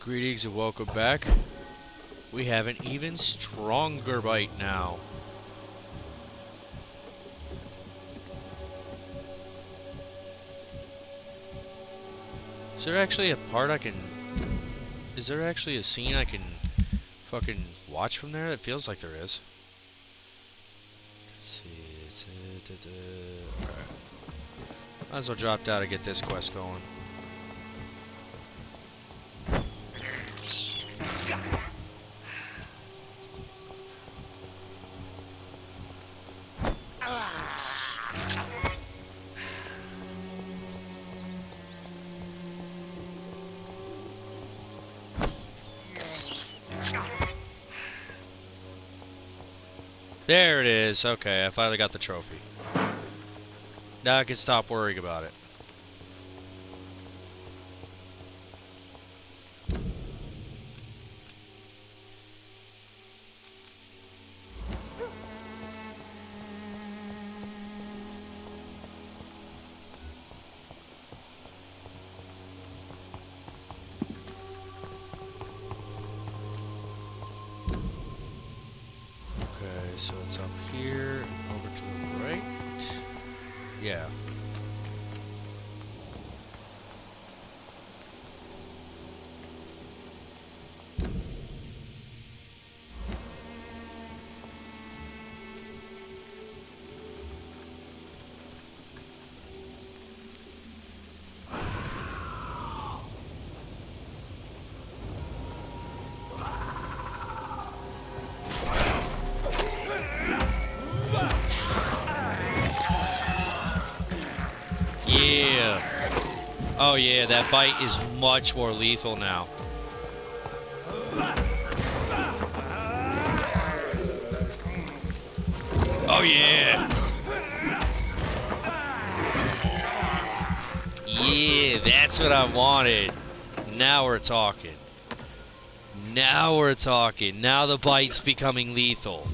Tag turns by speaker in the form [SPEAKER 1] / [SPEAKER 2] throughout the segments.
[SPEAKER 1] Greetings and welcome back. We have an even stronger bite now. Is there actually a part I can... Is there actually a scene I can fucking watch from there? It feels like there is. Let's see. Alright. Might as well drop down to get this quest going. There it is. Okay, I finally got the trophy. Now I can stop worrying about it. Okay, so it's up here, over to the right. Yeah. Yeah. Oh yeah, that bite is much more lethal now. Oh yeah. Yeah, that's what I wanted. Now we're talking. Now we're talking. Now the bite's becoming lethal.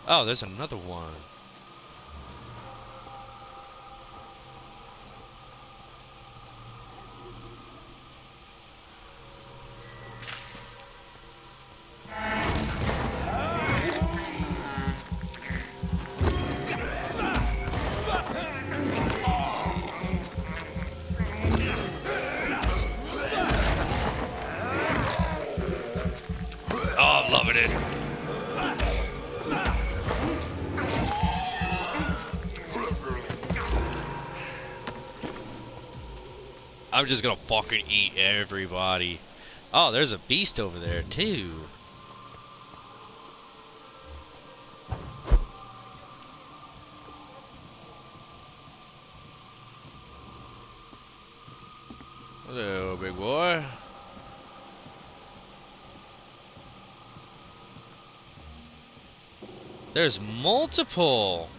[SPEAKER 1] Oh, there's another one. Oh, I'm loving it. I'm just gonna fucking eat everybody. Oh, there's a beast over there, too. Hello, big boy. There's multiple.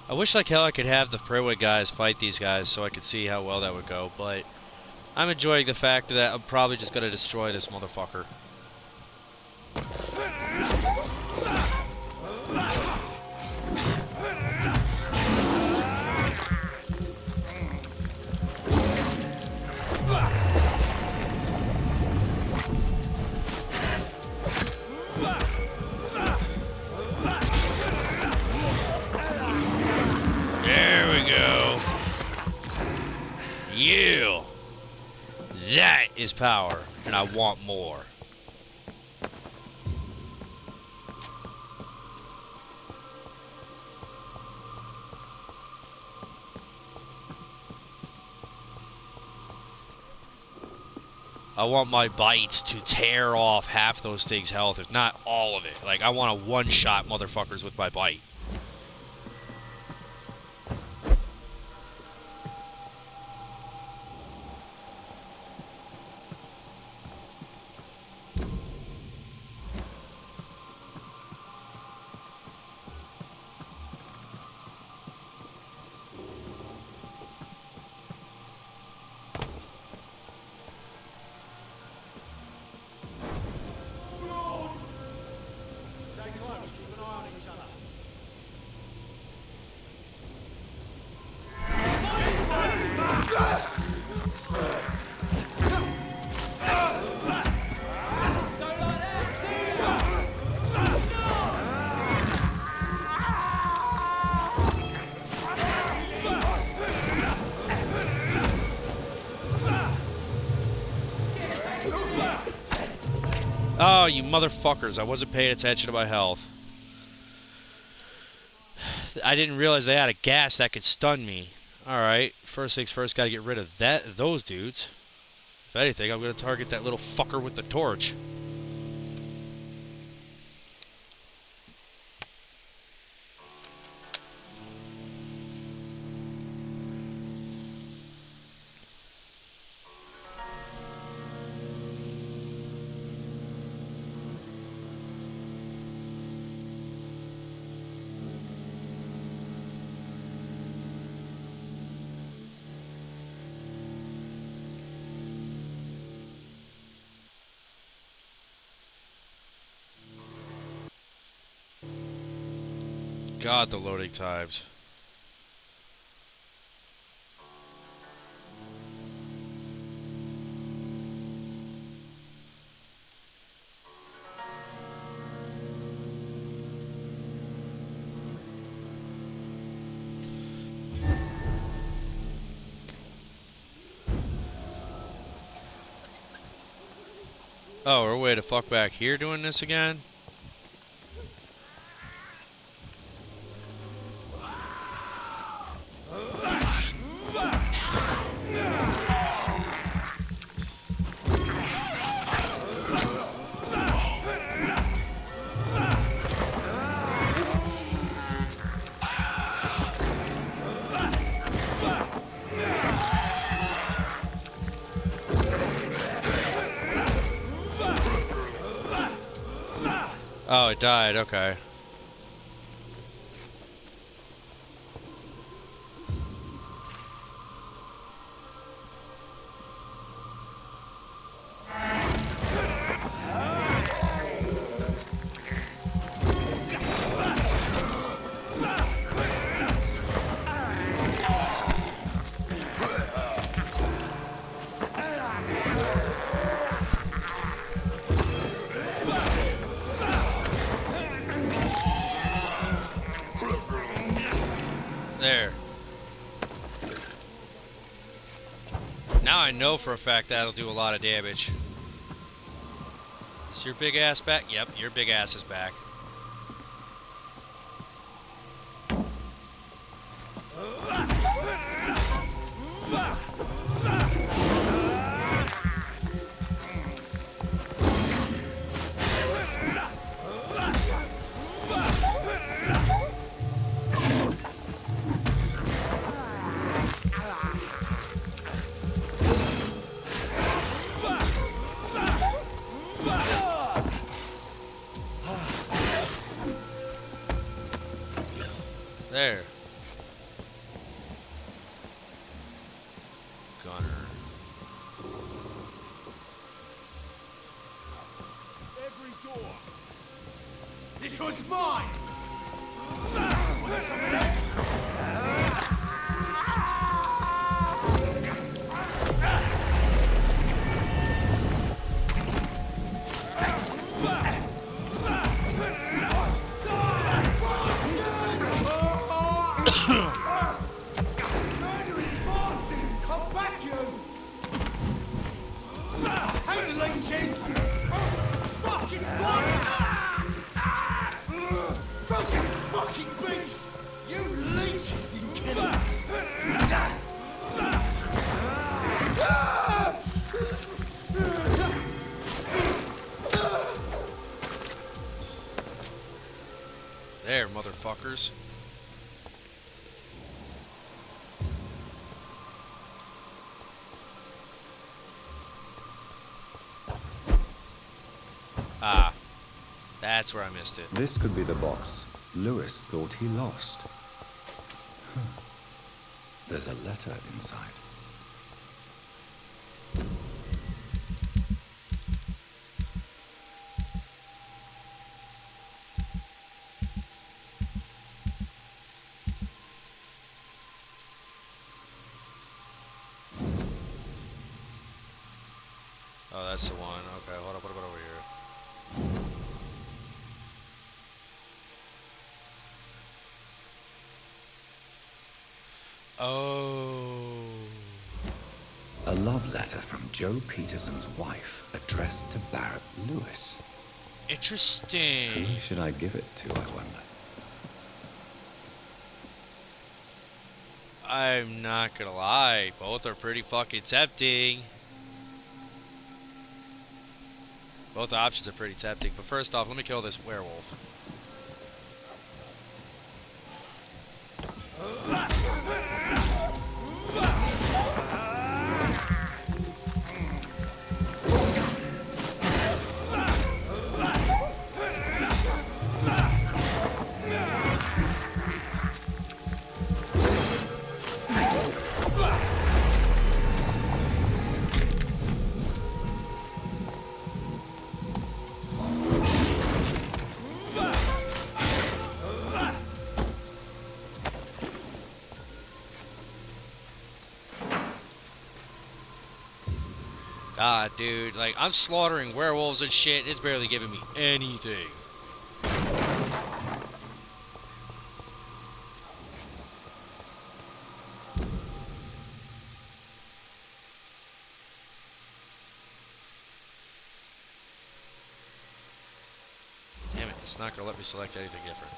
[SPEAKER 1] I wish like hell I could have the Priway guys fight these guys so I could see how well that would go, but I'm enjoying the fact that I'm probably just gonna destroy this motherfucker. There we go. Yeah. That is power, and I want more. I want my bites to tear off half those things' health, if not all of it. Like, I want to one-shot motherfuckers with my bite. Oh, you motherfuckers. I wasn't paying attention to my health. I didn't realize they had a gas that could stun me. Alright, first things first, gotta get rid of those dudes. If anything, I'm gonna target that little fucker with the torch. God, the loading times. Oh, we're way to fuck back here doing this again? Oh, it died, okay. There. Now I know for a fact that'll do a lot of damage. Is your big ass back? Yep, your big ass is back. There. Gunner.
[SPEAKER 2] Every door. This one's mine.
[SPEAKER 1] There, motherfuckers. Ah, that's where I missed it.
[SPEAKER 3] This could be the box Lewis thought he lost. There's a letter inside.
[SPEAKER 1] Oh, that's the one. Okay, hold up, what about over here? Oh.
[SPEAKER 3] A love letter from Joe Peterson's wife, addressed to Barrett Lewis.
[SPEAKER 1] Interesting.
[SPEAKER 3] Who should I give it to, I wonder?
[SPEAKER 1] I'm not gonna lie, both are pretty fucking tempting. Both options are pretty tempting, but first off, let me kill this werewolf. God, dude, like, I'm slaughtering werewolves and shit, it's barely giving me anything. Damn it, it's not gonna let me select anything different.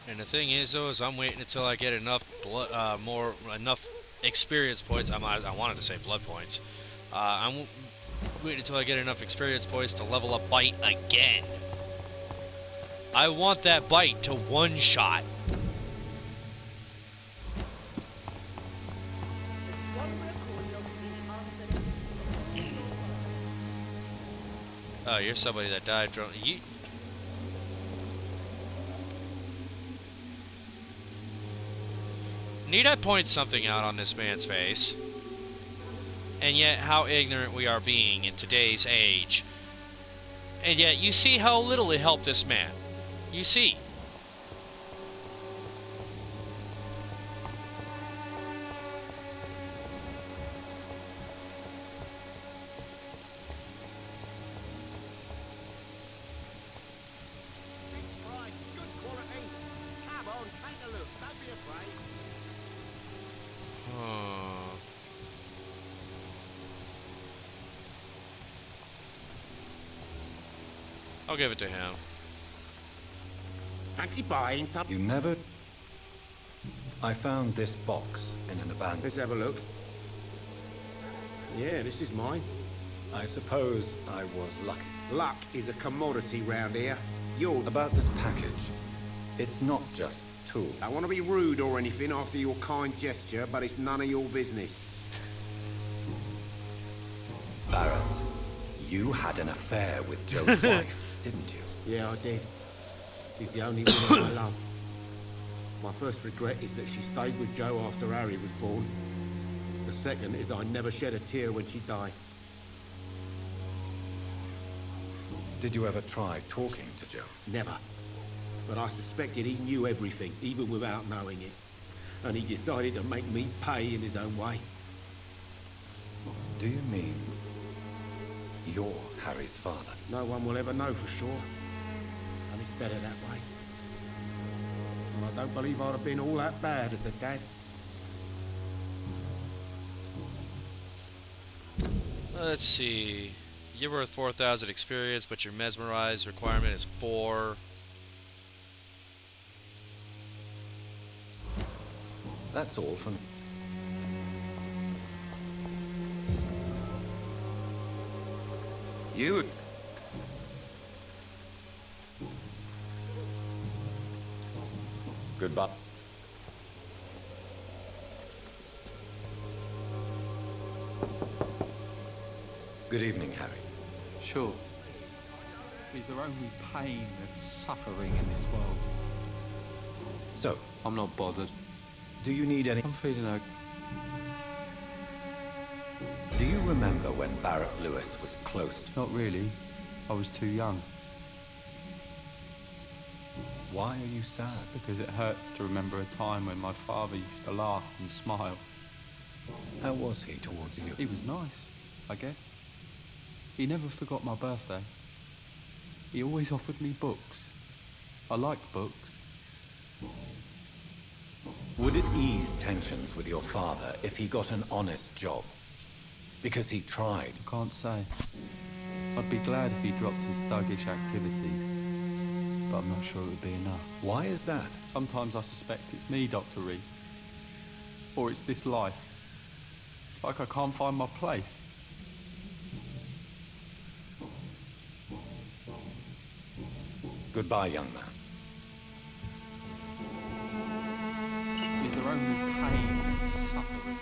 [SPEAKER 1] And the thing is, though, is I'm waiting until I get enough blood, enough experience points. I wanted to say blood points. I'm waiting until I get enough experience points to level up bite again. I want that bite to one shot. Oh, you're somebody that died from. Need I point something out on this man's face? And yet, how ignorant we are being in today's age. And yet, you see how little it helped this man. You see. I'll give it to him.
[SPEAKER 2] Fancy buying some?
[SPEAKER 3] You never... I found this box in an abandoned...
[SPEAKER 2] Let's have a look. Yeah, this is mine.
[SPEAKER 3] I suppose I was lucky.
[SPEAKER 2] Luck is a commodity round here. You're...
[SPEAKER 3] About this package, it's not just tools.
[SPEAKER 2] I want to be rude or anything after your kind gesture, but it's none of your business.
[SPEAKER 3] Barrett, you had an affair with Joe's wife, didn't you?
[SPEAKER 2] Yeah, I did. She's the only woman I love. My first regret is that she stayed with Joe after Harry was born. The second is I never shed a tear when she died.
[SPEAKER 3] Did you ever try talking to Joe?
[SPEAKER 2] Never. But I suspected he knew everything, even without knowing it. And he decided to make me pay in his own way.
[SPEAKER 3] Do you mean you're Harry's father?
[SPEAKER 2] No one will ever know for sure. And it's better that way. And I don't believe I'd have been all that bad as a dad.
[SPEAKER 1] Let's see. You're worth 4,000 experience, but your mesmerize requirement is 4.
[SPEAKER 3] That's all from...
[SPEAKER 4] You...
[SPEAKER 3] Goodbye. Good evening, Harry.
[SPEAKER 4] Sure. Is there only pain and suffering in this world?
[SPEAKER 3] So,
[SPEAKER 4] I'm not bothered.
[SPEAKER 3] do you need any...
[SPEAKER 4] I'm feeling okay.
[SPEAKER 3] Do you remember when Barrett Lewis was close to...
[SPEAKER 4] Not really. I was too young.
[SPEAKER 3] Why are you sad?
[SPEAKER 4] Because it hurts to remember a time when my father used to laugh and smile.
[SPEAKER 3] How was he towards you?
[SPEAKER 4] He was nice, I guess. He never forgot my birthday. He always offered me books. I liked books.
[SPEAKER 3] Would it ease tensions with your father if he got an honest job? Because he tried.
[SPEAKER 4] I can't say. I'd be glad if he dropped his thuggish activities, but I'm not sure it would be enough.
[SPEAKER 3] Why is that?
[SPEAKER 4] Sometimes I suspect it's me, Dr. Reed. Or it's this life. It's like I can't find my place.
[SPEAKER 3] Goodbye, young man.
[SPEAKER 4] Is there only pain and suffering?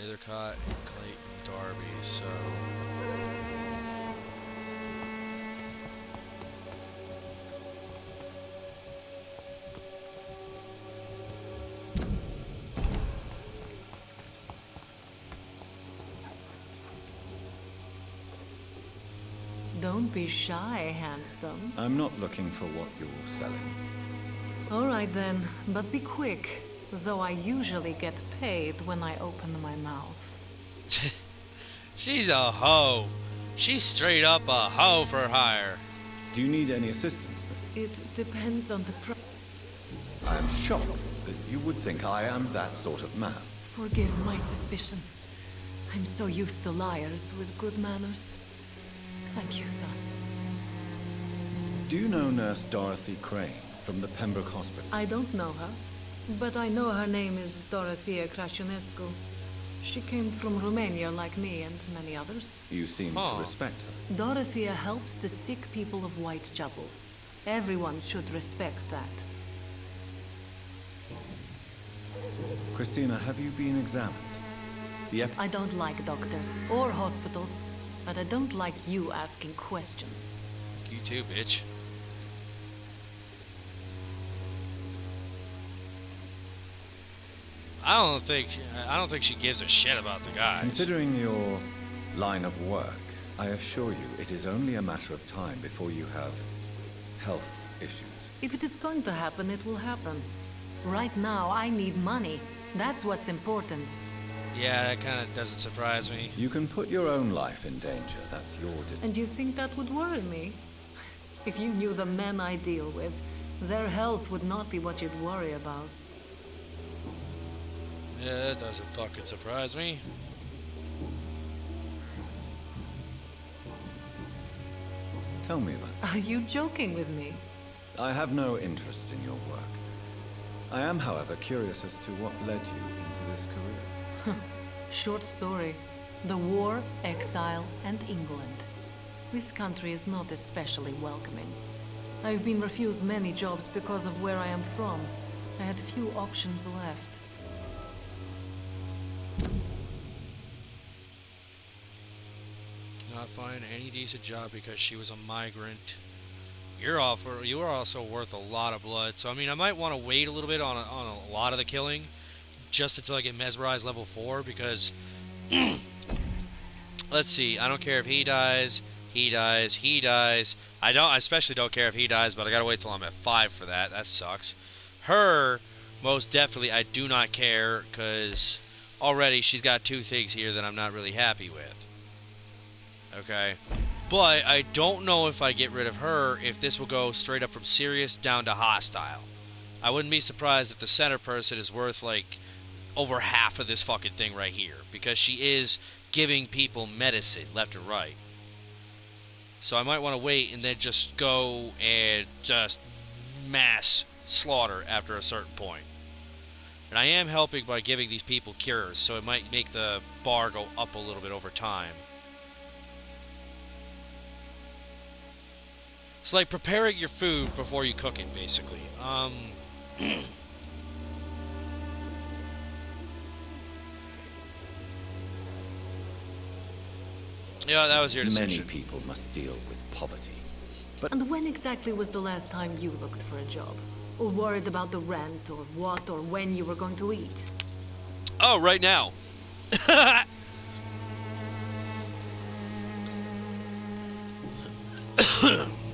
[SPEAKER 1] Nethercott and Clayton Darby, so...
[SPEAKER 5] Don't be shy, handsome.
[SPEAKER 3] I'm not looking for what you're selling.
[SPEAKER 5] All right then, but be quick, though I usually get paid when I open my mouth.
[SPEAKER 1] She's a hoe. She's straight up a hoe for hire.
[SPEAKER 3] Do you need any assistance, Mr.?
[SPEAKER 5] It depends on the
[SPEAKER 3] I am shocked that you would think I am that sort of man.
[SPEAKER 5] Forgive my suspicion. I'm so used to liars with good manners. Thank you, son.
[SPEAKER 3] Do you know Nurse Dorothy Crane from the Pembroke Hospital?
[SPEAKER 5] I don't know her, but I know her name is Dorothea Crăciunescu. She came from Romania like me and many others.
[SPEAKER 3] You seem to respect her.
[SPEAKER 5] Dorothea helps the sick people of Whitechapel. Everyone should respect that.
[SPEAKER 3] Christina, have you been examined?
[SPEAKER 5] I don't like doctors or hospitals, but I don't like you asking questions.
[SPEAKER 1] You too, bitch. I don't think she gives a shit about the guys.
[SPEAKER 3] Considering your line of work, I assure you it is only a matter of time before you have health issues.
[SPEAKER 5] If it is going to happen, it will happen. Right now, I need money. That's what's important.
[SPEAKER 1] Yeah, that kind of doesn't surprise me.
[SPEAKER 3] You can put your own life in danger. That's your decision.
[SPEAKER 5] And you think that would worry me? If you knew the men I deal with, their health would not be what you'd worry about.
[SPEAKER 1] Yeah, that doesn't fucking surprise me.
[SPEAKER 3] Tell me about
[SPEAKER 5] Are you joking with me?
[SPEAKER 3] it. I have no interest in your work. I am, however, curious as to what led you into this career.
[SPEAKER 5] Short story. The war, exile, and England. This country is not especially welcoming. I've been refused many jobs because of where I am from. I had few options left.
[SPEAKER 1] Cannot find any decent job because she was a migrant. You are also worth a lot of blood, so I mean I might want to wait a little bit on a lot of the killing, just until I get mesmerized level 4, because let's see, I don't care if he dies, he dies. I especially don't care if he dies, but I gotta wait till I'm at 5 for that. That sucks. Her, most definitely, I do not care, because already she's got 2 things here that I'm not really happy with. Okay. But I don't know if I get rid of her, if this will go straight up from serious down to hostile. I wouldn't be surprised if the center person is worth, like, over half of this fucking thing right here, because she is giving people medicine left and right. So I might want to wait and then just go and just mass slaughter after a certain point. And I am helping by giving these people cures, so it might make the bar go up a little bit over time. It's like preparing your food before you cook it, basically. Yeah, that was your decision.
[SPEAKER 3] Many people must deal with poverty. But
[SPEAKER 5] And when exactly was the last time you looked for a job? Or worried about the rent, or what, or when you were going to eat?
[SPEAKER 1] Oh, right now.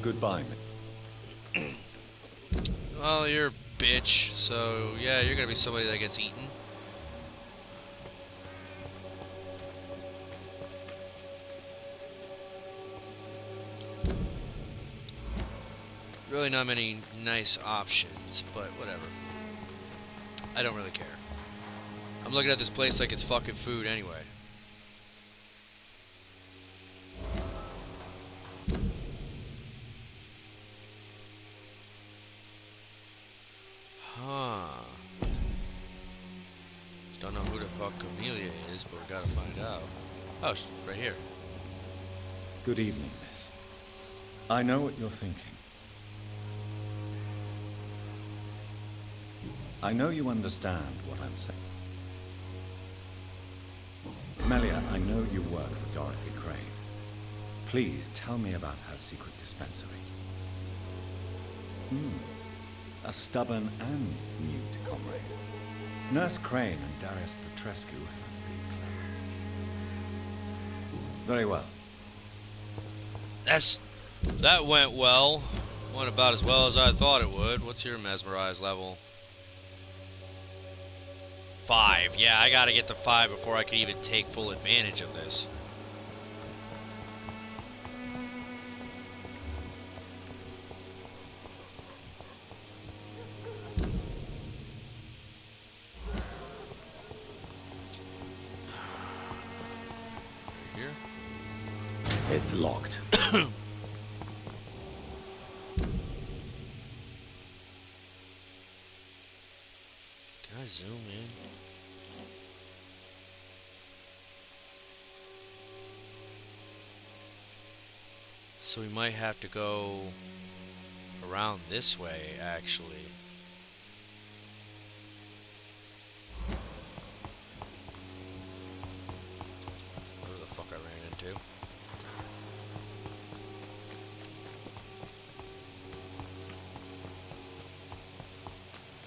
[SPEAKER 3] goodbye.
[SPEAKER 1] Well, you're a bitch, so yeah, you're gonna be somebody that gets eaten. really not many nice options, but whatever. I don't really care. I'm looking at this place like it's fucking food anyway. Huh. Don't know who the fuck Camellia is, but we gotta find out. Oh, she's right here.
[SPEAKER 3] Good evening, miss. I know what you're thinking. I know you understand what I'm saying. Melia, I know you work for Dorothy Crane. Please tell me about her secret dispensary. A stubborn and mute comrade. Nurse Crane and Darius Petrescu have been clever. Very well.
[SPEAKER 1] That went well. Went about as well as I thought it would. What's your mesmerize level? 5. Yeah, I gotta get to 5 before I can even take full advantage of this. Here?
[SPEAKER 2] It's locked.
[SPEAKER 1] Can I zoom in? So we might have to go around this way, actually. Where the fuck I ran into?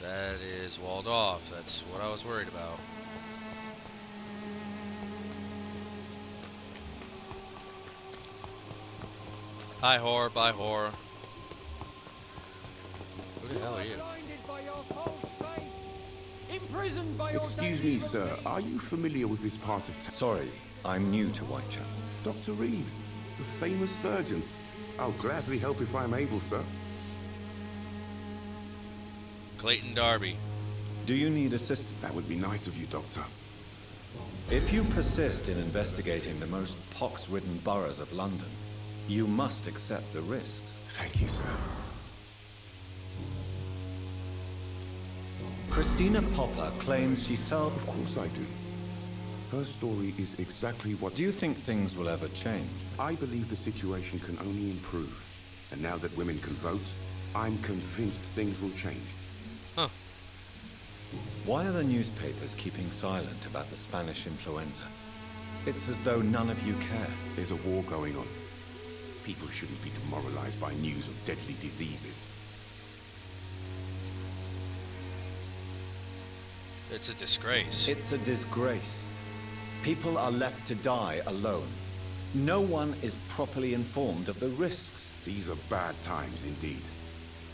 [SPEAKER 1] That is walled off. That's what I was worried about. Hi, whore. Bye, whore. Who the hell are you?
[SPEAKER 6] Excuse me, sir. Are you familiar with this part of town?
[SPEAKER 3] Sorry, I'm new to Whitechapel.
[SPEAKER 6] Dr. Reed, the famous surgeon. I'll gladly help if I'm able, sir.
[SPEAKER 1] Clayton Darby.
[SPEAKER 3] Do you need assistance?
[SPEAKER 6] That would be nice of you, Doctor.
[SPEAKER 3] If you persist in investigating the most pox-ridden boroughs of London, you must accept the risks.
[SPEAKER 6] Thank you, sir.
[SPEAKER 3] Christina Popper claims she solved...
[SPEAKER 6] Of course I do. Her story is exactly what...
[SPEAKER 3] Do you think things will ever change?
[SPEAKER 6] I believe the situation can only improve. And now that women can vote, I'm convinced things will change.
[SPEAKER 1] Huh.
[SPEAKER 3] Why are the newspapers keeping silent about the Spanish influenza? It's as though none of you care.
[SPEAKER 6] There's a war going on. People shouldn't be demoralized by news of deadly diseases.
[SPEAKER 1] It's a disgrace.
[SPEAKER 3] It's a disgrace. People are left to die alone. No one is properly informed of the risks.
[SPEAKER 6] These are bad times indeed.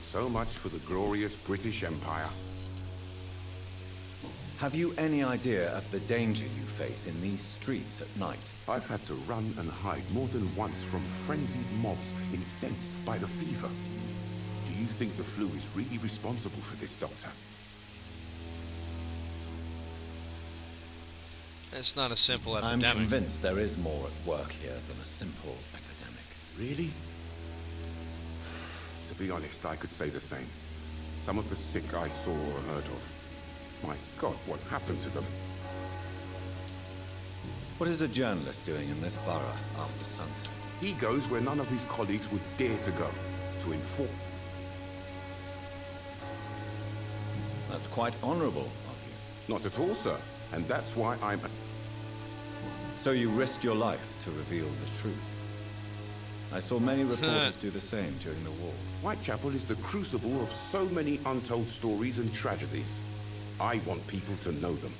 [SPEAKER 6] So much for the glorious British Empire.
[SPEAKER 3] Have you any idea of the danger you face in these streets at night?
[SPEAKER 6] I've had to run and hide more than once from frenzied mobs incensed by the fever. Do you think the flu is really responsible for this, Doctor?
[SPEAKER 1] It's not a simple
[SPEAKER 3] I'm
[SPEAKER 1] epidemic.
[SPEAKER 3] convinced there is more at work here than a simple epidemic.
[SPEAKER 6] Really? To be honest, I could say the same. Some of the sick I saw or heard of. My God, what happened to them?
[SPEAKER 3] What is a journalist doing in this borough after sunset?
[SPEAKER 6] He goes where none of his colleagues would dare to go, to inform.
[SPEAKER 3] That's quite honorable of you.
[SPEAKER 6] Not at all, sir. And that's why I'm...
[SPEAKER 3] So you risk your life to reveal the truth. I saw many reporters do the same during the war.
[SPEAKER 6] Whitechapel is the crucible of so many untold stories and tragedies. I want people to know them.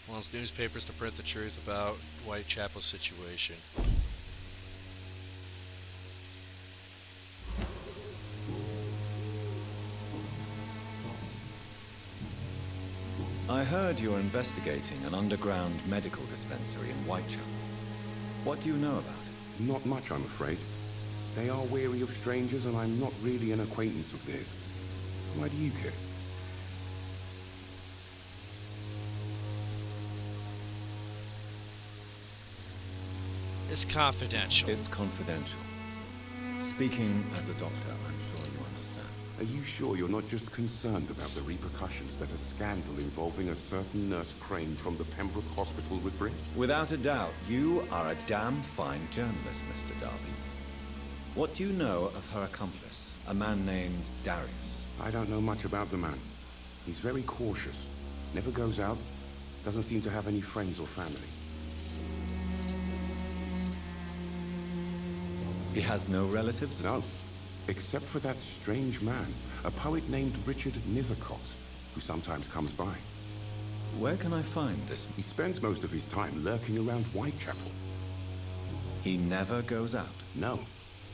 [SPEAKER 1] Wants newspapers to print the truth about Whitechapel's situation.
[SPEAKER 3] I heard you're investigating an underground medical dispensary in Whitechapel. What do you know about it?
[SPEAKER 6] Not much, I'm afraid. They are wary of strangers, and I'm not really an acquaintance of theirs. Why do you care?
[SPEAKER 1] It's confidential.
[SPEAKER 3] It's confidential. Speaking as a doctor, I'm sure you understand.
[SPEAKER 6] Are you sure you're not just concerned about the repercussions that a scandal involving a certain Nurse Crane from the Pembroke Hospital would bring?
[SPEAKER 3] Without a doubt, you are a damn fine journalist, Mr. Darby. What do you know of her accomplice, a man named Darius?
[SPEAKER 6] I don't know much about the man. He's very cautious. Never goes out. Doesn't seem to have any friends or family.
[SPEAKER 3] He has no relatives?
[SPEAKER 6] No. Except for that strange man, a poet named Richard Nethercott, who sometimes comes by.
[SPEAKER 3] Where can I find this?
[SPEAKER 6] He spends most of his time lurking around Whitechapel.
[SPEAKER 3] He never goes out?
[SPEAKER 6] No.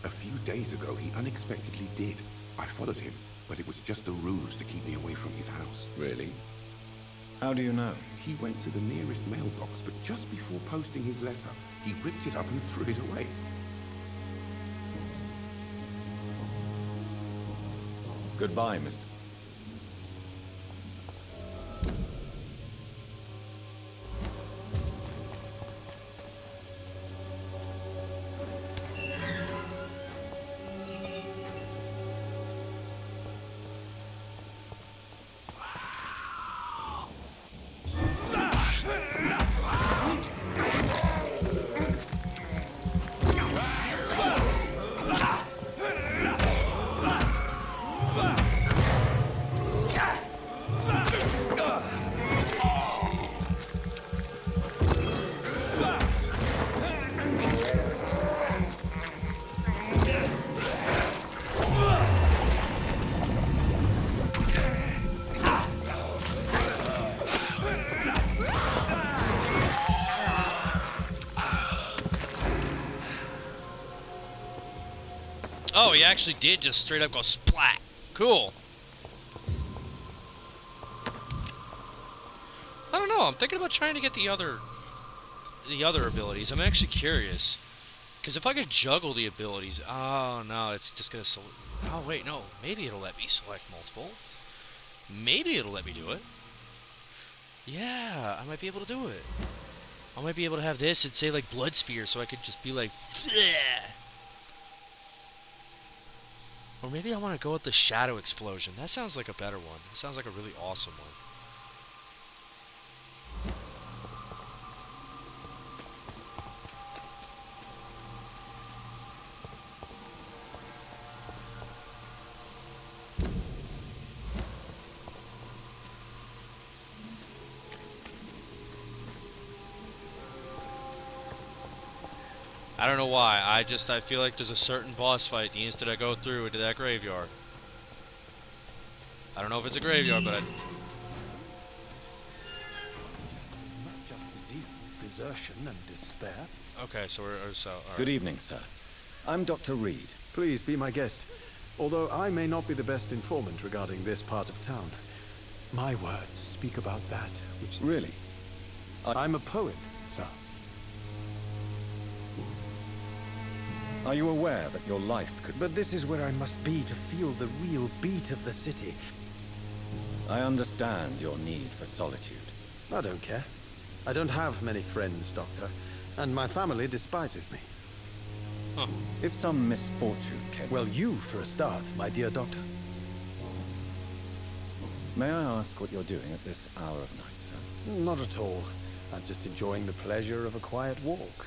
[SPEAKER 6] A few days ago, he unexpectedly did. I followed him, but it was just a ruse to keep me away from his house.
[SPEAKER 3] Really? How do you know?
[SPEAKER 6] He went to the nearest mailbox, but just before posting his letter, he ripped it up and threw it away.
[SPEAKER 3] Goodbye, Mr.
[SPEAKER 1] Oh, he actually did just straight up go splat. Cool. I don't know. I'm thinking about trying to get the other abilities. I'm actually curious. Because if I could juggle the abilities... Oh, no. It's just going to... Oh, wait. No. Maybe it'll let me select multiple. Maybe it'll let me do it. Yeah. I might be able to do it. I might be able to have this and say, like, Blood Spear. So I could just be like... Bleh! Or maybe I want to go with the Shadow Explosion. That sounds like a better one. It sounds like a really awesome one. I don't know why. I feel like there's a certain boss fight the instant I go through into that graveyard. I don't know if it's a graveyard, but
[SPEAKER 7] Not just disease, desertion, and despair.
[SPEAKER 1] okay, so we're all right.
[SPEAKER 3] Good evening, sir. I'm Dr. Reed.
[SPEAKER 7] Please be my guest. Although I may not be the best informant regarding this part of town, my words speak about that which...
[SPEAKER 3] Really?
[SPEAKER 7] I'm a poet, sir.
[SPEAKER 3] Are you aware that your life could...
[SPEAKER 7] But this is where I must be to feel the real beat of the city.
[SPEAKER 3] I understand your need for solitude.
[SPEAKER 7] I don't care. I don't have many friends, Doctor, and my family despises me.
[SPEAKER 1] Huh.
[SPEAKER 3] If some misfortune came...
[SPEAKER 7] Well, you for a start, my dear Doctor.
[SPEAKER 3] May I ask what you're doing at this hour of night, sir?
[SPEAKER 7] Not at all. I'm just enjoying the pleasure of a quiet walk.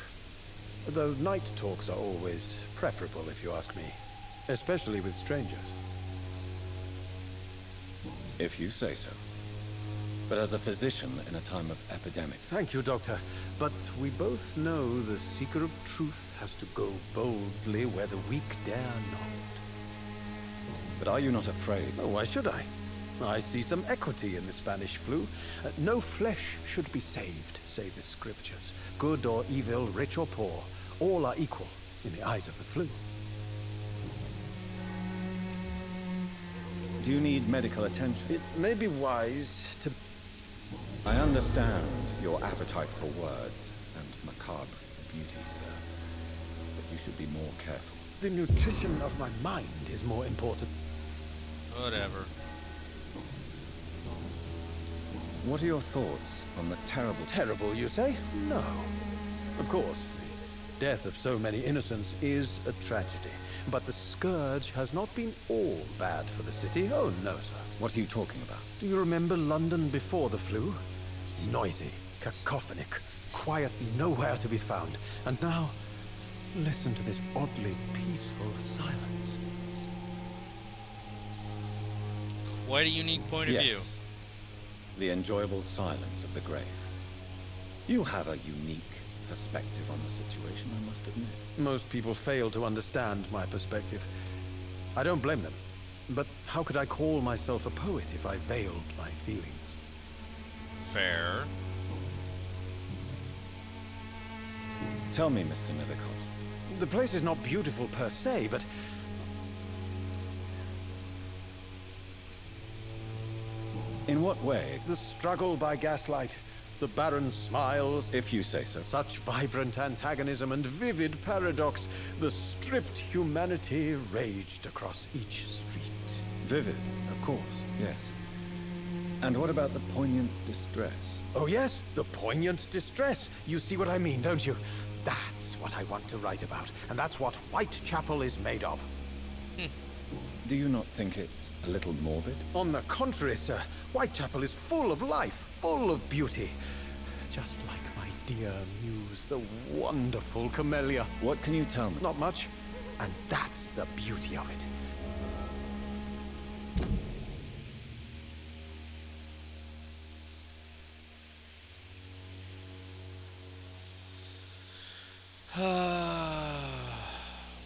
[SPEAKER 7] Though night talks are always preferable, if you ask me. Especially with strangers.
[SPEAKER 3] If you say so. But as a physician in a time of epidemic...
[SPEAKER 7] Thank you, Doctor. But we both know the seeker of truth has to go boldly where the weak dare not.
[SPEAKER 3] But are you not afraid?
[SPEAKER 7] Oh, why should I? I see some equity in the Spanish flu. No flesh should be saved, say the scriptures. Good or evil, rich or poor, all are equal in the eyes of the flu.
[SPEAKER 3] Do you need medical attention?
[SPEAKER 7] It may be wise to...
[SPEAKER 3] I understand your appetite for words and macabre beauty, sir. But You should be more careful.
[SPEAKER 7] The nutrition of my mind is more important.
[SPEAKER 1] Whatever.
[SPEAKER 3] What are your thoughts on the terrible...
[SPEAKER 7] Terrible, you say? No. Of course, the death of so many innocents is a tragedy. But the scourge has not been all bad for the city. Oh, no, sir.
[SPEAKER 3] What are you talking about?
[SPEAKER 7] Do you remember London before the flu? Noisy, cacophonic, quiet, nowhere to be found. And now, listen to this oddly peaceful silence.
[SPEAKER 1] Quite a unique point of view.
[SPEAKER 3] The enjoyable silence of the grave. You have a unique perspective on the situation, I must admit.
[SPEAKER 7] Most people fail to understand my perspective. I don't blame them. But how could I call myself a poet if I veiled my feelings?
[SPEAKER 1] Fair.
[SPEAKER 3] Tell me, Mr. Nethercott.
[SPEAKER 7] The place is not beautiful per se, but...
[SPEAKER 3] In what way?
[SPEAKER 7] The struggle by gaslight, the barren smiles,
[SPEAKER 3] If you say so.
[SPEAKER 7] such vibrant antagonism and vivid paradox, the stripped humanity raged across each street.
[SPEAKER 3] Vivid, of course, yes. And what about the poignant distress?
[SPEAKER 7] Oh yes, the poignant distress. You see what I mean, don't you? That's what I want to write about, and that's what Whitechapel is made of.
[SPEAKER 3] Do you not think it a little morbid?
[SPEAKER 7] On the contrary, sir, Whitechapel is full of life, full of beauty. Just like my dear muse, the wonderful Camellia.
[SPEAKER 3] What can you tell me?
[SPEAKER 7] Not much, and that's the beauty of it.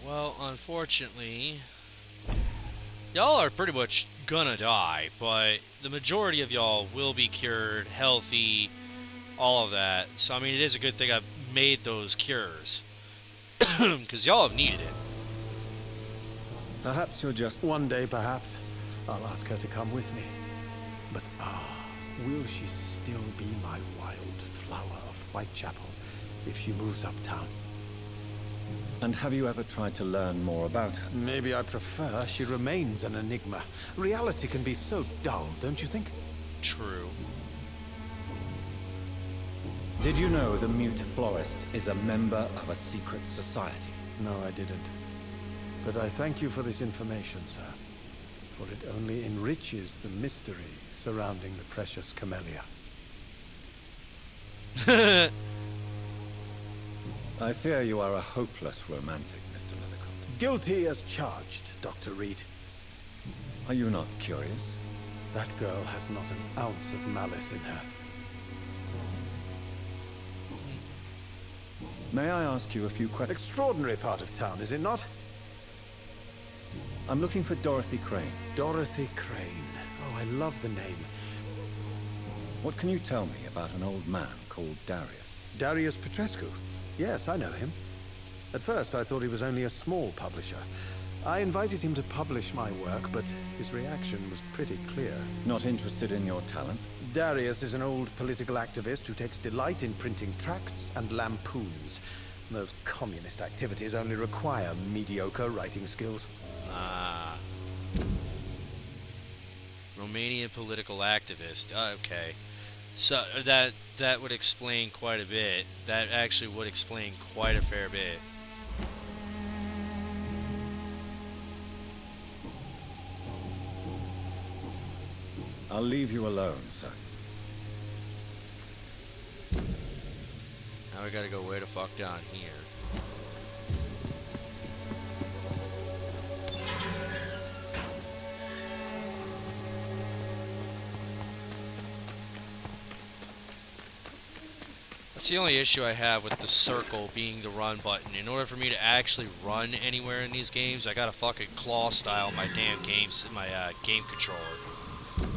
[SPEAKER 1] Well, unfortunately, y'all are pretty much gonna die, but the majority of y'all will be cured, healthy, all of that. So, I mean, it is a good thing I've made those cures, because y'all have needed it.
[SPEAKER 3] Perhaps you're just...
[SPEAKER 7] One day, perhaps, I'll ask her to come with me. But will she still be my wild flower of Whitechapel if she moves uptown?
[SPEAKER 3] And have you ever tried to learn more about her?
[SPEAKER 7] Maybe I prefer she remains an enigma. Reality can be so dull, don't you think?
[SPEAKER 1] True.
[SPEAKER 3] Did you know the mute florist is a member of a secret society?
[SPEAKER 7] No, I didn't. But I thank you for this information, sir. For it only enriches the mystery surrounding the precious Camellia.
[SPEAKER 3] I fear you are a hopeless romantic, Mr. Nethercott.
[SPEAKER 7] Guilty as charged, Dr. Reed.
[SPEAKER 3] Are you not curious?
[SPEAKER 7] That girl has not an ounce of malice in her.
[SPEAKER 3] May I ask you a few questions?
[SPEAKER 7] Extraordinary part of town, is it not?
[SPEAKER 3] I'm looking for Dorothy Crane.
[SPEAKER 7] Dorothy Crane. Oh, I love the name.
[SPEAKER 3] What can you tell me about an old man called Darius?
[SPEAKER 7] Darius Petrescu. Yes, I know him. At first, I thought he was only a small publisher. I invited him to publish my work, but his reaction was pretty clear.
[SPEAKER 3] Not interested in your talent?
[SPEAKER 7] Darius is an old political activist who takes delight in printing tracts and lampoons. Those communist activities only require mediocre writing skills.
[SPEAKER 1] Ah. Romanian political activist. Okay. So that would explain quite a bit. That actually would explain quite a fair bit.
[SPEAKER 3] I'll leave you alone, sir.
[SPEAKER 1] Now we gotta go way the fuck down here. That's the only issue I have with the circle being the run button. In order for me to actually run anywhere in these games, I gotta fucking claw style my damn games, my game controller.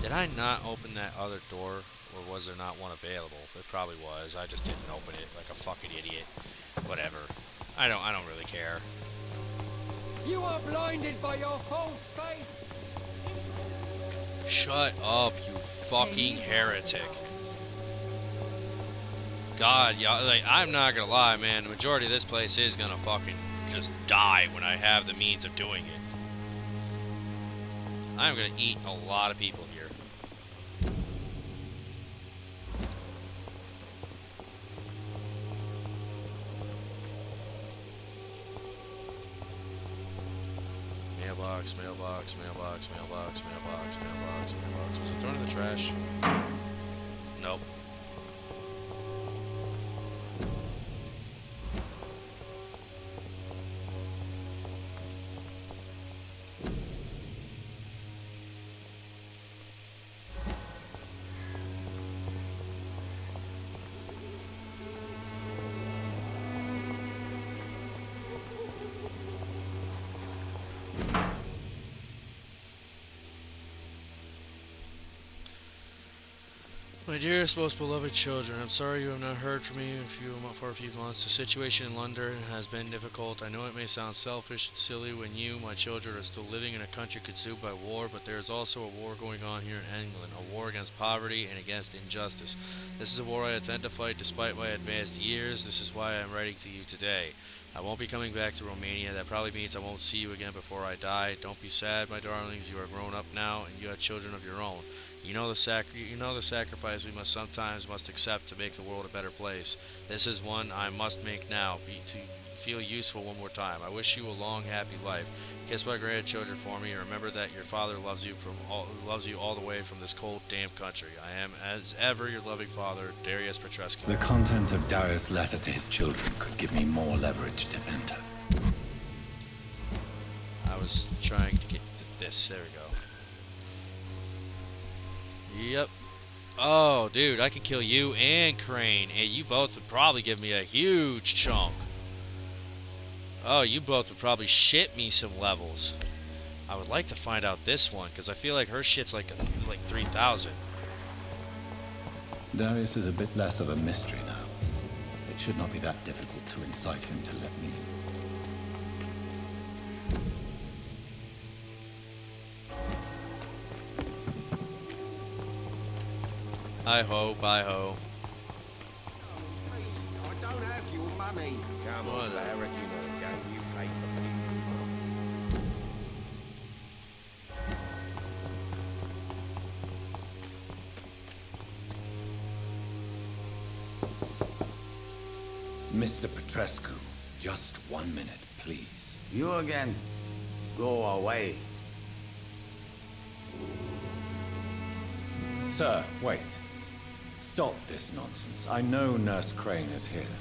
[SPEAKER 1] Did I not open that other door, or was there not one available? There probably was. I just didn't open it like a fucking idiot. Whatever. I don't really care.
[SPEAKER 8] You are blinded by your false faith.
[SPEAKER 1] Shut up, you fucking heretic. God, y'all, like, I'm not gonna lie, man. The majority of this place is gonna fucking just die when I have the means of doing it. I'm gonna eat a lot of people here. Mailbox, mailbox, mailbox, mailbox, mailbox, mailbox, mailbox. Was it thrown in the trash? Nope. My dearest, most beloved children, I'm sorry you have not heard from me for a few months. The situation in London has been difficult. I know it may sound selfish and silly when you, my children, are still living in a country consumed by war, but there is also a war going on here in England, a war against poverty and against injustice. This is a war I intend to fight despite my advanced years. This is why I'm writing to you today. I won't be coming back to Romania. That probably means I won't see you again before I die. Don't be sad, my darlings. You are grown up now, and you have children of your own. You know the sacrifice we sometimes must accept to make the world a better place. This is one I must make now, to feel useful one more time. I wish you a long, happy life. Kiss my grandchildren for me, and remember that your father loves you all the way from this cold, damp country. I am, as ever, your loving father, Darius Petrescu.
[SPEAKER 3] The content of Darius' letter to his children could give me more leverage to enter.
[SPEAKER 1] I was trying to get this. There we go. Yep. Oh, dude, I could kill you and Crane, and you both would probably give me a huge chunk. Oh, you both would probably shit me some levels. I would like to find out this one, because I feel like her shit's like 3,000.
[SPEAKER 3] Darius is a bit less of a mystery now. It should not be that difficult to incite him to let me in.
[SPEAKER 1] I hope.
[SPEAKER 2] Please, I don't have your money.
[SPEAKER 9] Come on, Larry, you know the game. You pay for
[SPEAKER 3] Mr. Petrescu, just 1 minute, please.
[SPEAKER 10] You again? Go away.
[SPEAKER 3] Sir, wait. Stop this nonsense. I know Nurse Crane is here.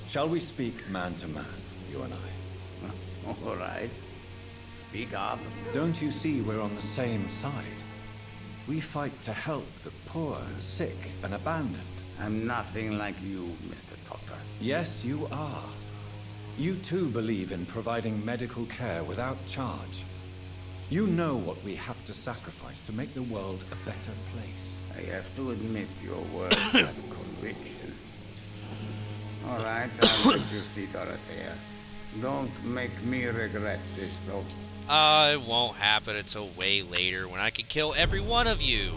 [SPEAKER 3] Shall we speak man to man, you and I?
[SPEAKER 10] All right. Speak up.
[SPEAKER 3] Don't you see we're on the same side? We fight to help the poor, sick, and abandoned.
[SPEAKER 10] I'm nothing like you, Mr. Doctor.
[SPEAKER 3] Yes, you are. You too believe in providing medical care without charge. You know what we have to sacrifice to make the world a better place.
[SPEAKER 10] I have to admit your words have conviction. All right, I'll let you see Dorothea. Don't make me regret this, though.
[SPEAKER 1] It won't happen until way later when I can kill every one of you.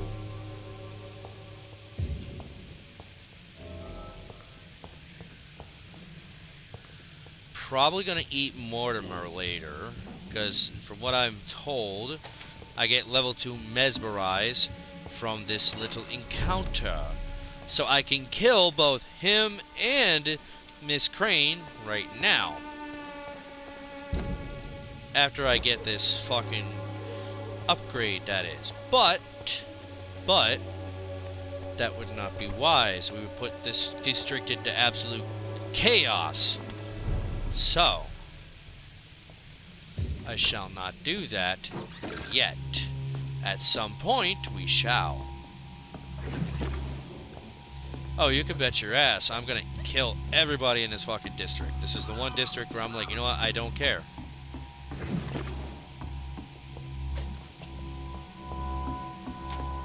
[SPEAKER 1] Probably gonna eat Mortimer later, because from what I'm told, I get level 2 Mesmerize from this little encounter. So I can kill both him and Miss Crane right now. After I get this fucking upgrade, that is. But, that would not be wise. We would put this district into absolute chaos. So, I shall not do that yet. At some point, we shall. Oh, you can bet your ass I'm gonna kill everybody in this fucking district. This is the one district where I'm like, you know what, I don't care.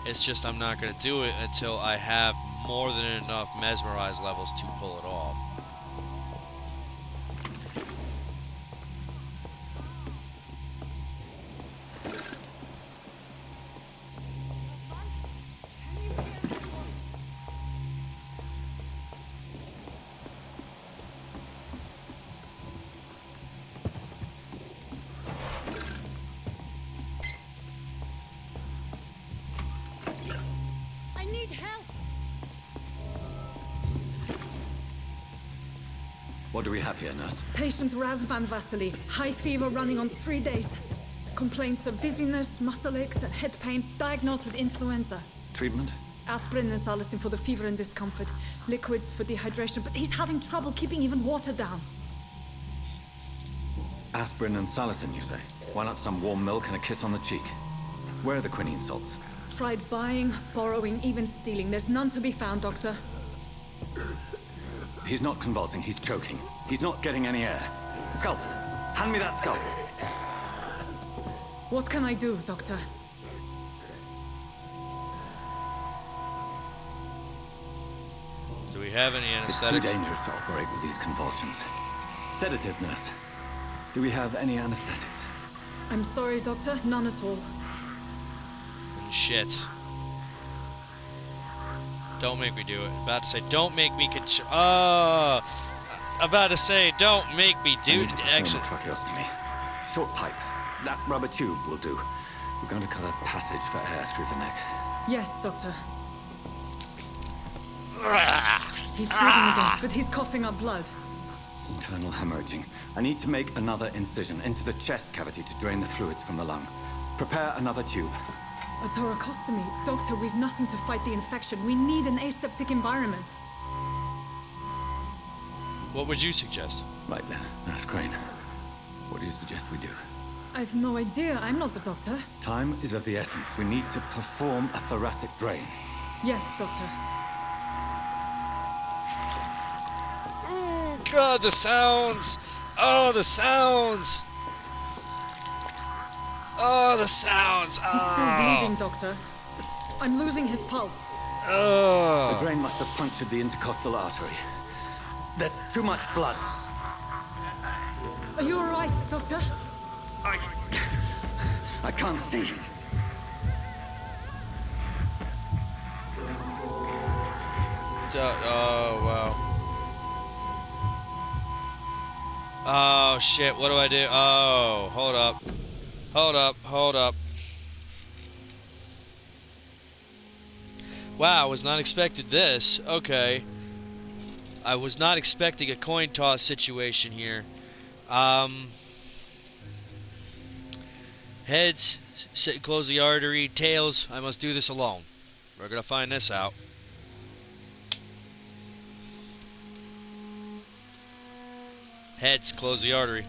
[SPEAKER 1] It's just I'm not gonna do it until I have more than enough mesmerize levels to pull it off.
[SPEAKER 5] need help!
[SPEAKER 3] What do we have here, nurse?
[SPEAKER 5] Patient Raz van Vasily. High fever running on 3 days. Complaints of dizziness, muscle aches, and head pain. Diagnosed with influenza.
[SPEAKER 3] Treatment?
[SPEAKER 5] Aspirin and salicin for the fever and discomfort. Liquids for dehydration, but he's having trouble keeping even water down.
[SPEAKER 3] Aspirin and salicin, you say? Why not some warm milk and a kiss on the cheek? Where are the quinine salts?
[SPEAKER 5] Tried buying, borrowing, even stealing. There's none to be found, Doctor.
[SPEAKER 3] He's not convulsing, he's choking. He's not getting any air. Scalpel! Hand me that scalpel!
[SPEAKER 5] What can I do, Doctor?
[SPEAKER 1] Do we have any
[SPEAKER 3] It's too
[SPEAKER 1] anesthetics?
[SPEAKER 3] dangerous to operate with these convulsions. Sedative, nurse. Do we have any anesthetics?
[SPEAKER 5] I'm sorry, Doctor. None at all.
[SPEAKER 1] Shit. Don't make me do it. About to say, don't make me about to say, don't make me do it. Actually,
[SPEAKER 3] Tracheostomy. Short pipe. That rubber tube will do. We're going to cut a passage for air through the neck.
[SPEAKER 5] Yes, Doctor. He's breathing again, but he's coughing up blood.
[SPEAKER 3] Internal hemorrhaging. I need to make another incision into the chest cavity to drain the fluids from the lung. Prepare another tube.
[SPEAKER 5] A thoracostomy. Doctor, we've nothing to fight the infection. We need an aseptic environment.
[SPEAKER 1] what would you suggest?
[SPEAKER 3] Right then, Nurse Crane. What do you suggest we do?
[SPEAKER 5] I've no idea. I'm not the doctor.
[SPEAKER 3] Time is of the essence. We need to perform a thoracic drain.
[SPEAKER 5] Yes, Doctor.
[SPEAKER 1] God, the sounds! Oh, the sounds! Oh, the sounds!
[SPEAKER 5] He's still bleeding, Doctor. I'm losing his pulse.
[SPEAKER 3] The drain must have punctured the intercostal artery. There's too much blood.
[SPEAKER 5] Are you all right, Doctor?
[SPEAKER 3] I can't see.
[SPEAKER 1] Oh, wow. Oh, shit, what do I do? Oh, hold up. Hold up, hold up. Wow, I was not expecting this. Okay. I was not expecting a coin toss situation here. Heads, sit and close the artery. Tails, I must do this alone. We're gonna find this out. Heads, close the artery.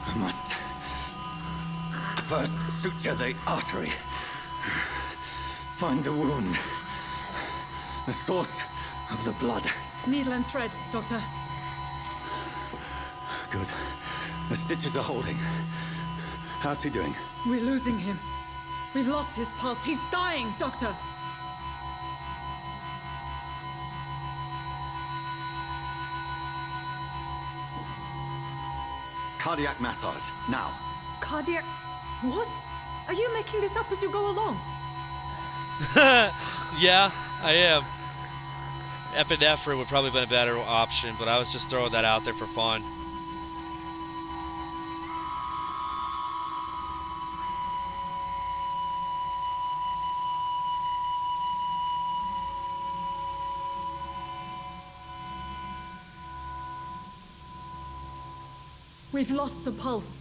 [SPEAKER 3] I must first suture the artery. Find the wound. The source of the blood.
[SPEAKER 5] Needle and thread, Doctor.
[SPEAKER 3] Good. The stitches are holding. How's he doing?
[SPEAKER 5] We're losing him. We've lost his pulse. He's dying, Doctor.
[SPEAKER 3] Cardiac massage, now.
[SPEAKER 5] Cardiac... What? Are you making this up as you go along?
[SPEAKER 1] Yeah, I am. Epinephrine would probably have been a better option, but I was just throwing that out there for fun.
[SPEAKER 5] We've lost the pulse.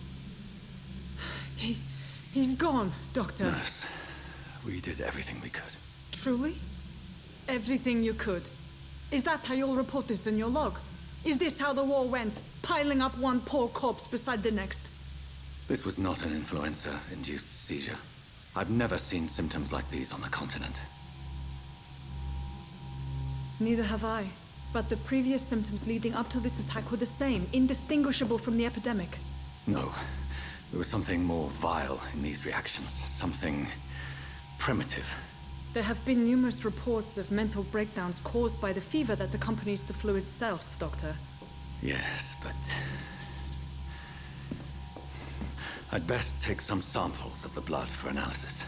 [SPEAKER 5] He's gone, Doctor.
[SPEAKER 3] Nurse, we did everything we could.
[SPEAKER 5] Truly? Everything you could. Is that how you'll report this in your log? Is this how the war went? Piling up one poor corpse beside the next?
[SPEAKER 3] This was not an influenza-induced seizure. I've never seen symptoms like these on the continent.
[SPEAKER 5] Neither have I. But the previous symptoms leading up to this attack were the same, indistinguishable from the epidemic.
[SPEAKER 3] No. There was something more vile in these reactions. Something primitive.
[SPEAKER 5] There have been numerous reports of mental breakdowns caused by the fever that accompanies the flu itself, Doctor.
[SPEAKER 3] Yes, but... I'd best take some samples of the blood for analysis.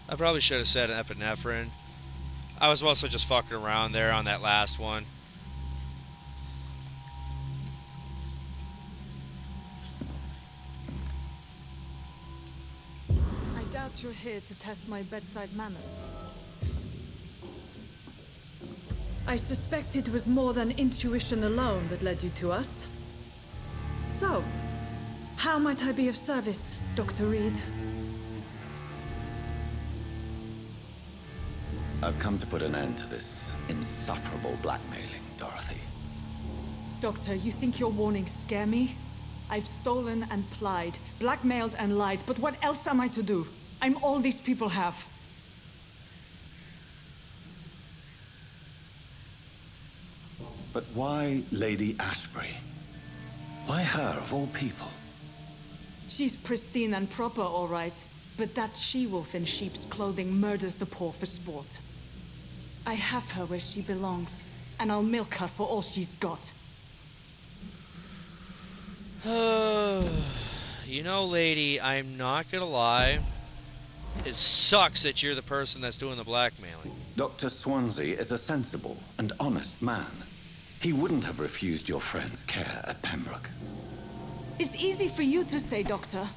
[SPEAKER 1] I probably should have said an epinephrine. I was also just fucking around there on that last one.
[SPEAKER 5] doubt you're here to test my bedside manners. I suspect it was more than intuition alone that led you to us. So, how might I be of service, Dr. Reed?
[SPEAKER 3] I've come to put an end to this insufferable blackmailing, Dorothy.
[SPEAKER 5] Doctor, you think your warnings scare me? I've stolen and plied, blackmailed and lied, but what else am I to do? I'm all these people have.
[SPEAKER 3] But why Lady Ashbury? Why her, of all people?
[SPEAKER 5] She's pristine and proper, all right. But that she-wolf in sheep's clothing murders the poor for sport. I have her where she belongs, and I'll milk her for all she's got.
[SPEAKER 1] You know, lady, I'm not gonna lie. It sucks that you're the person that's doing the blackmailing.
[SPEAKER 3] Dr. Swansea is a sensible and honest man. He wouldn't have refused your friend's care at Pembroke.
[SPEAKER 5] It's easy for you to say, Doctor.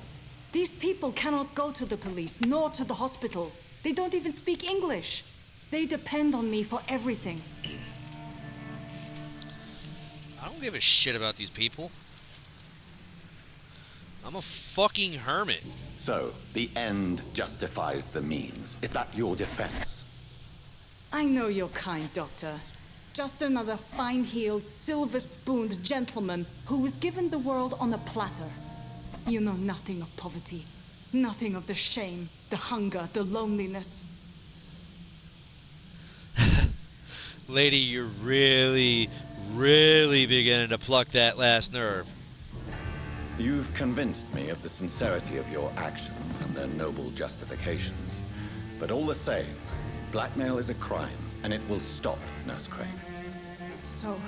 [SPEAKER 5] These people cannot go to the police, nor to the hospital. They don't even speak English. They depend on me for everything.
[SPEAKER 1] I don't give a shit about these people. I'm a fucking hermit.
[SPEAKER 3] So, the end justifies the means. Is that your defense?
[SPEAKER 5] I know you're kind, Doctor. Just another fine-heeled, silver-spooned gentleman who was given the world on a platter. You know nothing of poverty. Nothing of the shame, the hunger, the loneliness.
[SPEAKER 1] Lady, you're really, really beginning to pluck that last nerve.
[SPEAKER 3] You've convinced me of the sincerity of your actions and their noble justifications. But all the same, blackmail is a crime, and it will stop, Nurse Crane.
[SPEAKER 5] So,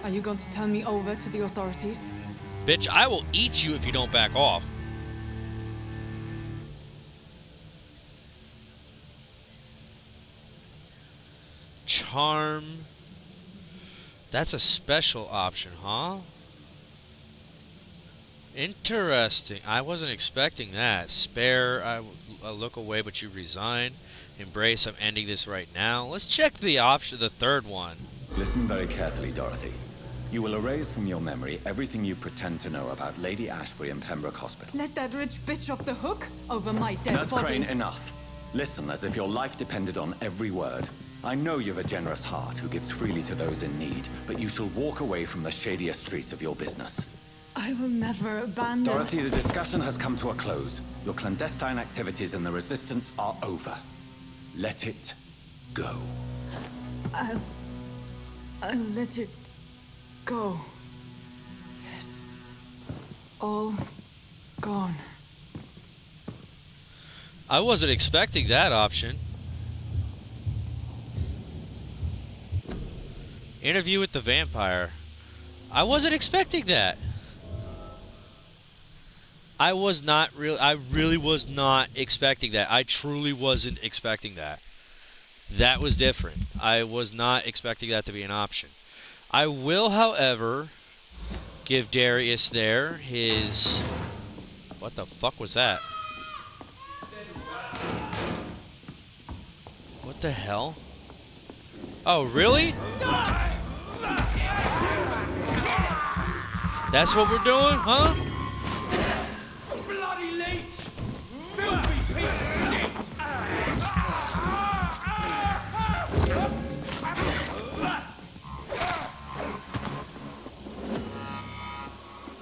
[SPEAKER 5] are you going to turn me over to the authorities?
[SPEAKER 1] Bitch, I will eat you if you don't back off. Charm. That's a special option, huh? Interesting. I wasn't expecting that. Spare, I look away, but you resign. Embrace, I'm ending this right now. Let's check the option, the third one.
[SPEAKER 3] Listen very carefully, Dorothy. You will erase from your memory everything you pretend to know about Lady Ashbury and Pembroke Hospital.
[SPEAKER 5] Let that rich bitch off the hook over my dead
[SPEAKER 3] Nurse
[SPEAKER 5] body.
[SPEAKER 3] Crane, enough. Listen as if your life depended on every word. I know you've a generous heart who gives freely to those in need, but you shall walk away from the shadier streets of your business.
[SPEAKER 5] I will never abandon...
[SPEAKER 3] Dorothy, the discussion has come to a close. Your clandestine activities in the Resistance are over. Let it go.
[SPEAKER 5] I'll let it go. Yes. All gone.
[SPEAKER 1] I wasn't expecting that option. Interview with the vampire. I wasn't expecting that. I really was not expecting that. I truly wasn't expecting that. That was different. I was not expecting that to be an option. I will, however, give Darius there his... What the fuck was that? What the hell? Oh, really? That's what we're doing, huh?
[SPEAKER 8] Bloody leech! Filthy piece of shit!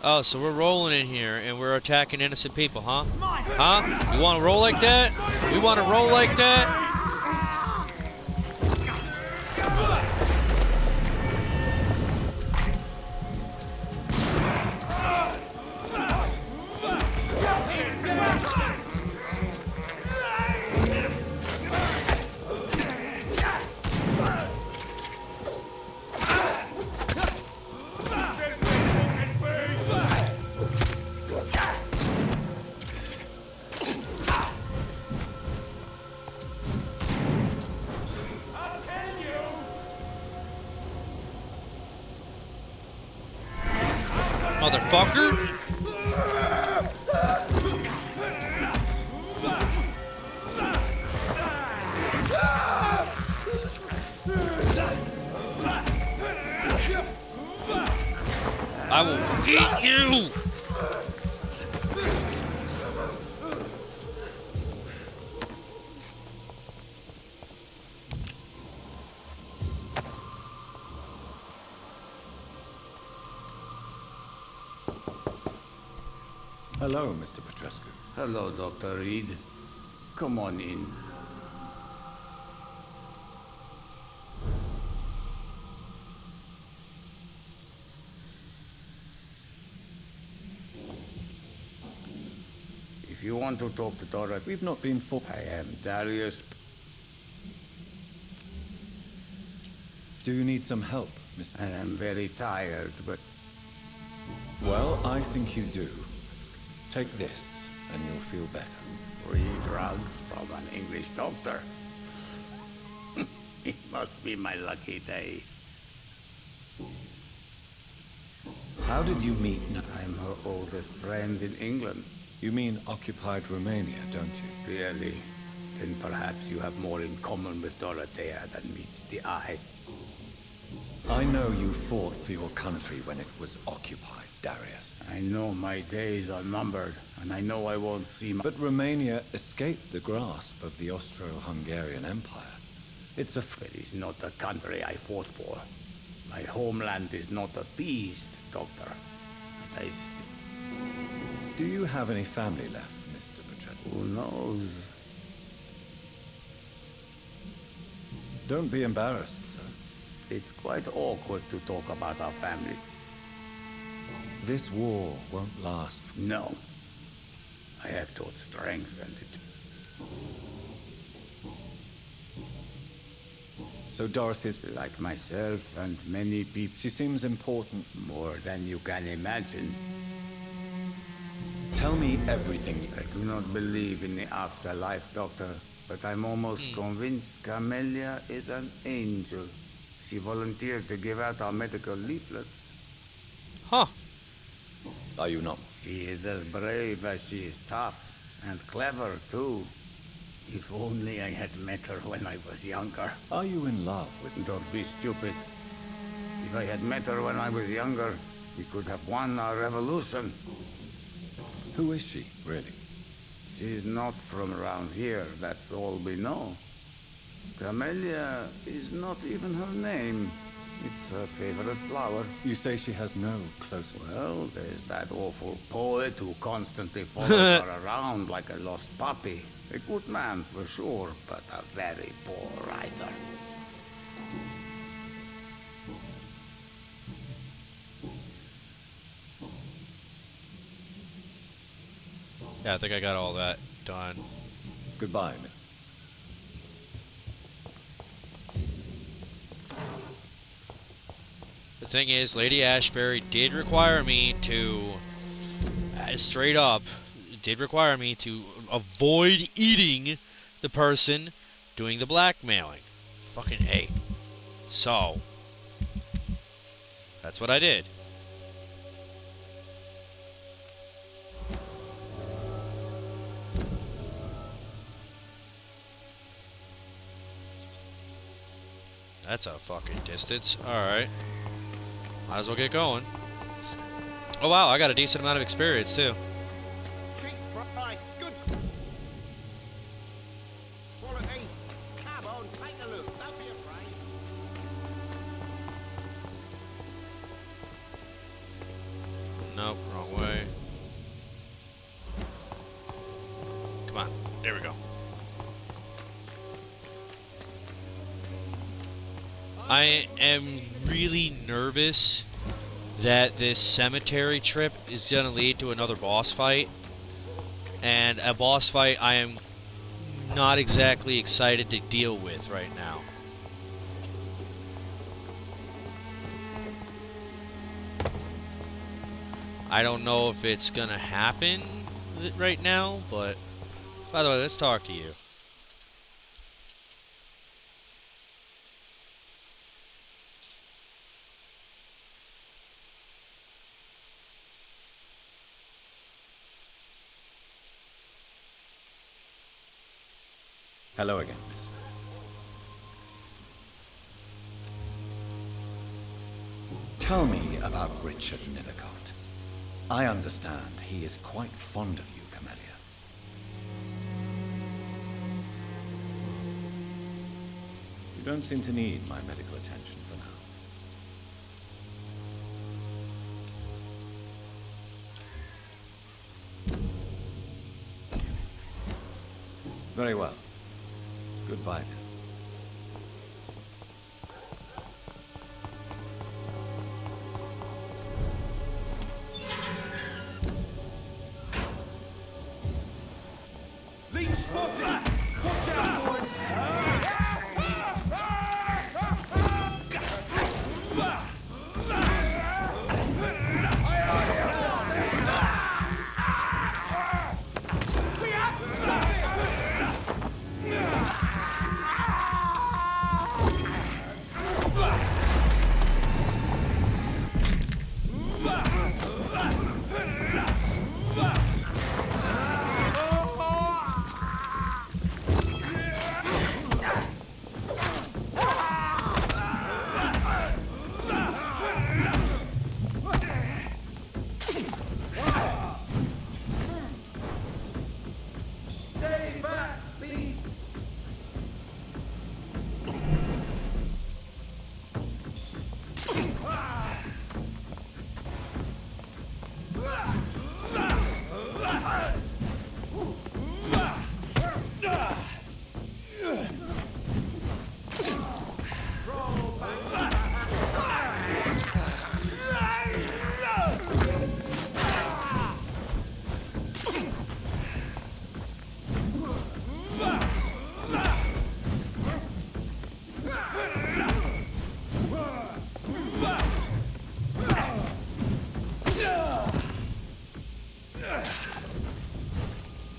[SPEAKER 1] Oh, so we're rolling in here and we're attacking innocent people, huh? Huh? You want to roll like that? We want to roll like that? Motherfucker! I will eat you!
[SPEAKER 3] Hello, Mr. Petrescu.
[SPEAKER 10] Hello, Dr. Reed. Come on in. If you want to talk to Dora,
[SPEAKER 3] We've not been for...
[SPEAKER 10] I am Darius.
[SPEAKER 3] Do you need some help, Mr.
[SPEAKER 10] I am very tired, but
[SPEAKER 3] Well, I think you do. Take this, and you'll feel better.
[SPEAKER 10] free drugs from an English doctor. It must be my lucky day.
[SPEAKER 3] How did you meet...
[SPEAKER 10] I'm her oldest friend in England.
[SPEAKER 3] You mean occupied Romania, don't you?
[SPEAKER 10] Really? Then perhaps you have more in common with Dorothea than meets the eye.
[SPEAKER 3] I know you fought for your country when it was occupied, Darius.
[SPEAKER 10] I know my days are numbered, and I know I won't see my...
[SPEAKER 3] But Romania escaped the grasp of the Austro-Hungarian Empire. It's a...
[SPEAKER 10] It is not the country I fought for. My homeland is not appeased, Doctor. And
[SPEAKER 3] Do you have any family left, Mr. Petrescu?
[SPEAKER 10] Who knows?
[SPEAKER 3] Don't be embarrassed, sir.
[SPEAKER 10] It's quite awkward to talk about our family.
[SPEAKER 3] This war won't last.
[SPEAKER 10] No. I have taught strength and it...
[SPEAKER 3] So Dorothy's...
[SPEAKER 10] Like myself and many people...
[SPEAKER 3] She seems important.
[SPEAKER 10] More than you can imagine.
[SPEAKER 3] Tell me everything.
[SPEAKER 10] I do not believe in the afterlife, Doctor, but I'm almost convinced Camellia is an angel. She volunteered to give out our medical leaflets.
[SPEAKER 1] Huh.
[SPEAKER 3] Are you not?
[SPEAKER 10] She is as brave as she is tough, and clever, too. If only I had met her when I was younger.
[SPEAKER 3] Are you in love with...
[SPEAKER 10] Don't be stupid. If I had met her when I was younger, we could have won our revolution.
[SPEAKER 3] Who is she, really?
[SPEAKER 10] She's not from around here, that's all we know. Camellia is not even her name. It's her favorite flower.
[SPEAKER 3] You say she has no close...
[SPEAKER 10] Well, there's that awful poet who constantly follows her around like a lost puppy. A good man for sure, but a very poor writer.
[SPEAKER 1] Yeah, I think I got all that done.
[SPEAKER 3] Goodbye, Miss.
[SPEAKER 1] The thing is, Lady Ashbury did require me to, straight up, did require me to avoid eating the person doing the blackmailing. Fucking A. So, that's what I did. That's a fucking distance. Alright. Might as well get going. Oh wow, I got a decent amount of experience too.
[SPEAKER 9] Cheap price, good quality. Come on, take a look. Don't be afraid.
[SPEAKER 1] Nope, wrong way. Come on, there we go. I am really nervous that this cemetery trip is going to lead to another boss fight. And a boss fight I am not exactly excited to deal with right now. I don't know if it's going to happen right now, but... By the way, let's talk to you.
[SPEAKER 3] Hello again, miss. Tell me about Richard Nethercott. I understand he is quite fond of you, Camellia. You don't seem to need my medical attention for now. Very well. Goodbye then.
[SPEAKER 9] Leech spotted! Watch out, boys! Stay back, please!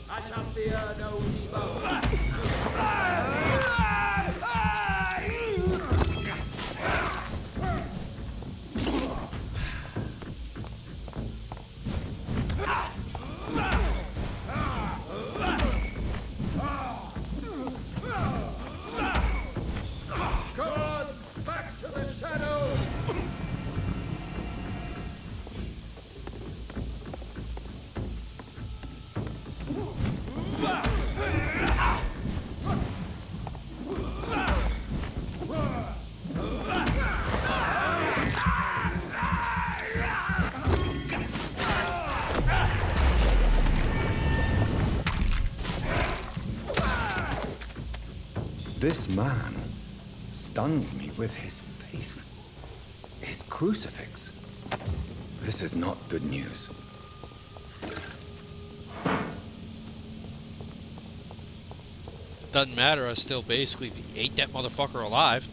[SPEAKER 9] I shall fear no evil. Come on, back to the shadows!
[SPEAKER 3] This man stunned me with his faith. His crucifix. This is not good news.
[SPEAKER 1] Doesn't matter, I still basically ate that motherfucker alive.